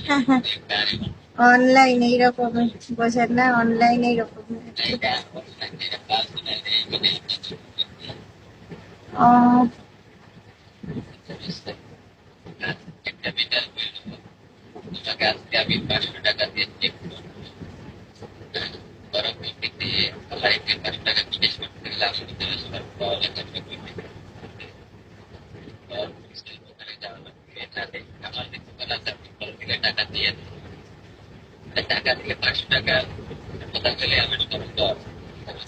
হ্যাঁ হ্যাঁ, অনলাইন এইরকম, বোঝেন না, অনলাইন এইরকম। ও,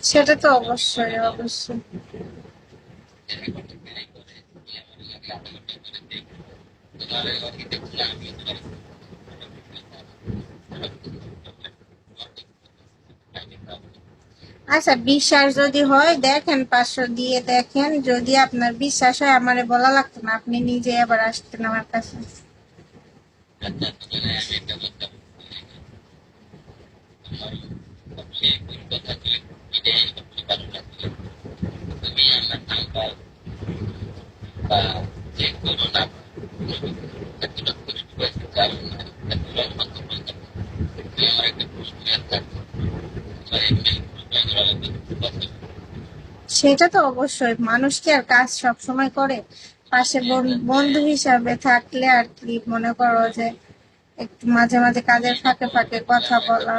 সেটা তো অবশ্যই অবশ্যই। আচ্ছা, বিশ্বাস যদি হয় দেখেন, 500 দিয়ে দেখেন, যদি আপনার বিশ্বাস হয় আমারে বলা লাগতো না, আপনি নিজে আবার আসতেন আমার কাছে। সেটা তো অবশ্যই, মানুষ কি আর কাজ সব সময় করে? পাশে বন্ধু হিসাবে থাকলে আর কি, মনে করো যে একটু মাঝে মাঝে কাজের ফাঁকে ফাঁকে কথা বলা।